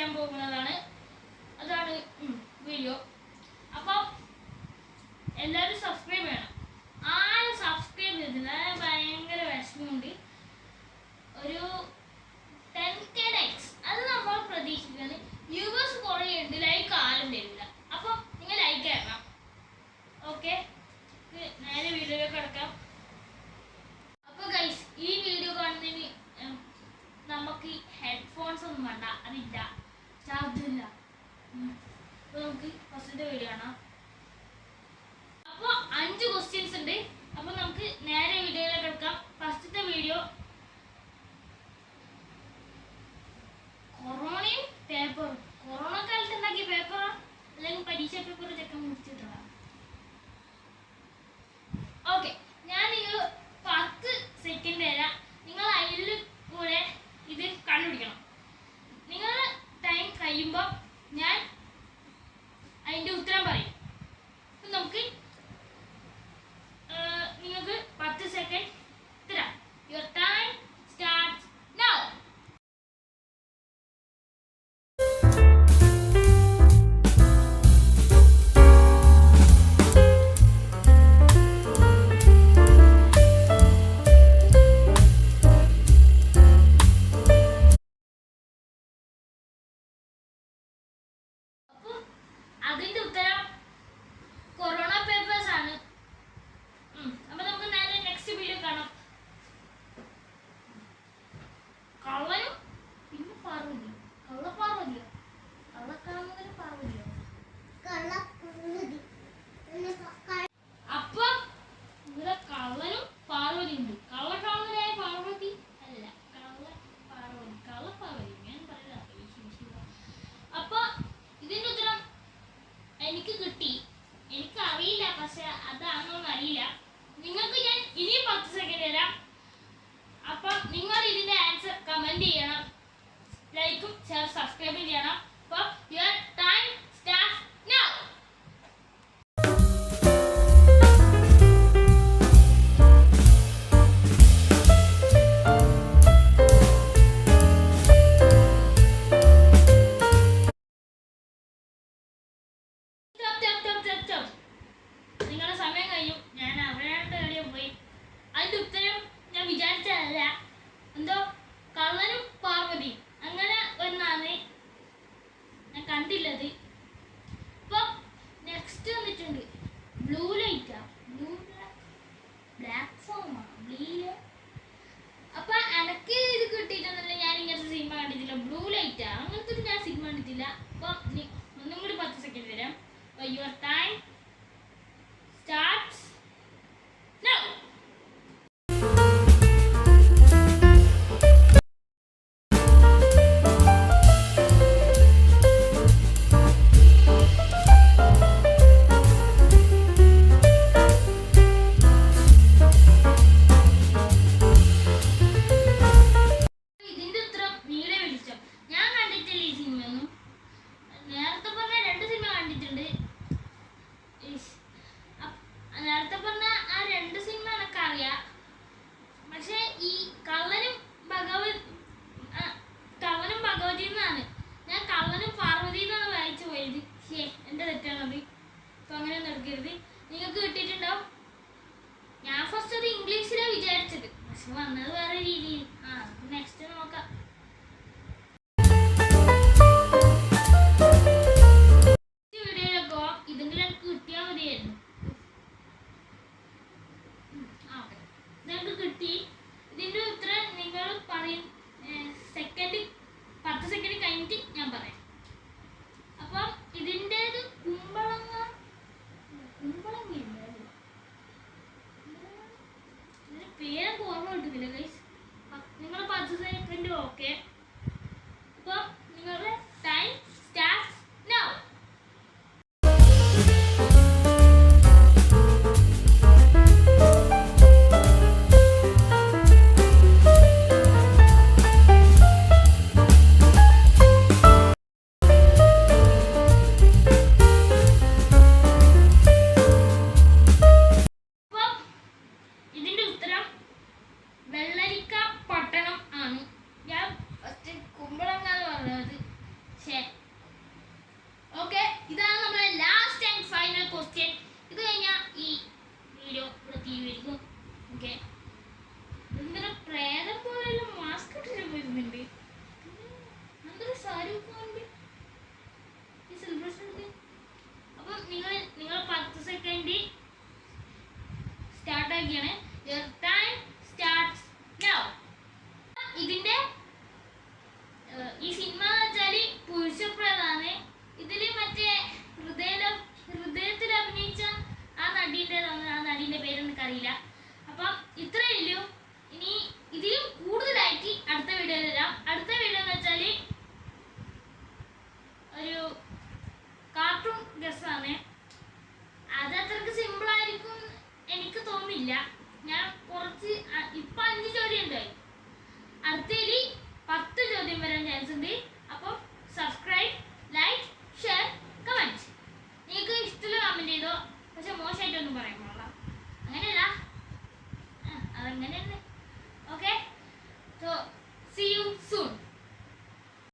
ചെയ്യാൻ പോകുന്നതാണ്. അതാണ് വീഡിയോ. അപ്പോൾ എല്ലാവരും സബ്സ്ക്രൈബ് ചെയ്യണം. ആരും സബ്സ്ക്രൈബ് ചെയ്തില്ല, ഭയങ്കര വിഷമമുണ്ട്. ഒരു 10K ലൈക്സ് അത് നമ്മൾ പ്രതീക്ഷിക്കുന്നത്. വ്യൂവേഴ്സ് കുറേ ഉണ്ട്, ലൈക്ക് ആരും തരില്ല. അപ്പോൾ നിങ്ങൾ ലൈക്ക് ചെയ്യണം. ഓക്കെ, നേരെ വീഡിയോയിലേക്ക് കിടക്കാം. അപ്പോൾ ഗൈസ്, ഈ വീഡിയോ കാണുന്നതിന് നമുക്ക് ഹെഡ്ഫോൺസ് ഒന്നും വേണ്ട, അതില്ല, ചാർജില്ല. അപ്പോൾ നമുക്ക് ഫസ്റ്റത്തെ വീഡിയോ കാണാം. അപ്പോൾ 5 ക്വസ്റ്റ്യൻസ് ഉണ്ട്. അപ്പോൾ നമുക്ക് നേരെ വീഡിയോയിലേക്ക് കിടക്കാം. ഫസ്റ്റത്തെ വീഡിയോ കൊറോണയും പേപ്പറും. കൊറോണ കാലത്ത് ഉണ്ടാക്കിയ പേപ്പറാ അല്ലെങ്കിൽ പരീക്ഷ പേപ്പർ ചെക്കൻ മുറിച്ചിട്ടാണ്. ഓക്കെ, ഞാൻ നിങ്ങൾ 10 സെക്കൻഡ് തരാം. നിങ്ങൾ അതിൽ കൂടെ ഇത് കണ്ടുപിടിക്കണം. നിങ്ങൾ ടൈം കഴിയുമ്പോൾ ഞാൻ അതിൻ്റെ ഉത്തരം പറയും. അപ്പം നമുക്ക് നിങ്ങൾക്ക് 10 സെക്കൻഡ് തരാം. Your time starts now. അതിന്റെ ഉത്തരം കൊറോണ പേപ്പേഴ്സ് ആണ്. അപ്പൊ നമുക്ക് നേരെ നെക്സ്റ്റ് വീഡിയോ കാണാം. കള്ളനും പിന്നെ പാർവതിയോ, കള്ളപ്പാർവതിയോ, കള്ളക്കാമുകനും പാർവതിയോ, അപ്പൊ ഇവിടെ കള്ളനും പാർവതി ഉണ്ട്. കള്ളക്കാമുകനായ പാർവതി അല്ല, കള്ളപ്പാർവതി, കള്ളപ്പാർവതി ഞാൻ പറയാ. അപ്പൊ ഇതിന്റെ ഉത്തരം എനിക്ക് കിട്ടി. എനിക്ക് അറിയില്ല, പക്ഷെ അതാണോന്ന് അറിയില്ല. നിങ്ങൾക്ക് ഞാൻ ഇനിയും 10 സെക്കൻഡ് തരാം. അപ്പം നിങ്ങൾ ഇതിന്റെ ആൻസർ കമന്റ് ചെയ്യണം, ലൈക്കും ഷെയർ സബ്സ്ക്രൈബും ചെയ്യണം. അപ്പം യുവർ ടൈം സ്റ്റാർട്ട്സ് നൗ. നിങ്ങളുടെ സമയം കഴിഞ്ഞു. ഞാൻ അവരുടെ കളിയും പോയി. അതിന്റെ ഉത്തരം ഞാൻ വിചാരിച്ചതല്ല. എന്തോ കള്ളനും പാർവതി അങ്ങനെ ഒന്നാണ് ഞാൻ കണ്ടില്ലത്. ഇപ്പൊ നെക്സ്റ്റ് വന്നിട്ടുണ്ട് blue ലൈറ്റാ, blue black FOMAA, blue. അപ്പൊ എനക്ക് ഇത് കിട്ടിയിട്ടൊന്നുമില്ല. ഞാൻ ഇങ്ങനത്തെ സിനിമ കണ്ടിട്ടില്ല. ബ്ലൂ ലൈറ്റാ അങ്ങനത്തെ ഞാൻ സിനിമ കണ്ടിട്ടില്ല. അപ്പൊ ഒന്നും കൂടി 10 സെക്കൻഡ് തരാം. Your time starts now. ഇതിന്റെ ഉത്തരം നീല വെളിച്ചം. ഞാൻ കണ്ടിട്ടില്ല ഈ സിനിമയൊന്നും. നേരത്തെ പറഞ്ഞ 2 സിനിമ കണ്ടിട്ടുണ്ട്. നേരത്തെ പറഞ്ഞ ആ 2 സിനിമ എനിക്ക് അറിയാം. പക്ഷെ ഈ കള്ളനും ഭഗവതി എന്നാണ്. ഞാൻ കള്ളനും പാർവതി എന്നാണ് വായിച്ചു പോയത്. എന്റെ തെറ്റാണത്. അപ്പൊ അങ്ങനെയൊന്നും എടുക്കരുത്. നിങ്ങൾക്ക് കിട്ടിയിട്ടുണ്ടാവും. ഞാൻ ഫസ്റ്റ് അത് ഇംഗ്ലീഷിലാണ് വിചാരിച്ചത്, പക്ഷെ വന്നത് വേറെ രീതിയിൽ. നെക്സ്റ്റ് നോക്കാം. വീഡിയോയിലൊക്കെ ഇതെങ്കിലും എനിക്ക് കിട്ടിയാൽ മതിയായിരുന്നു. നിങ്ങൾക്ക് കിട്ടി. ഇതിന്റെ ഉത്തരം നിങ്ങൾ പറയും. 10 സെക്കൻഡ് കഴിഞ്ഞിട്ട് ഞാൻ പറയാം. അപ്പം ഇതിൻ്റെത് കുമ്പളങ്ങ പേരൊക്കെ ഓർമ്മ കിട്ടുന്നില്ല ഗൈസ്. പോവുകയാണ്. Your time starts now. ഇതിന്റെ ഈ സിനിമ എന്ന് വെച്ചാൽ പുരുഷപ്രധാണ്. ഇതില് മറ്റേ ഹൃദയത്തിൽ അഭിനയിച്ച ആ നടീന്റെ പേരൊന്നും എനിക്കറിയില്ല. അപ്പം ഇത്രയേ ഉള്ളൂ. ഇനി ഇതിലും കൂടുതലായിട്ട് അടുത്ത വീഡിയോ തരാം. അടുത്ത വീഡിയോ എന്ന് വെച്ചാൽ ഒരു കാർട്ടൂൺ ഗസ്സാണ്. അത് അത്രക്ക് സിമ്പിൾ ആയിരിക്കും എനിക്ക് തോന്നുന്നില്ല.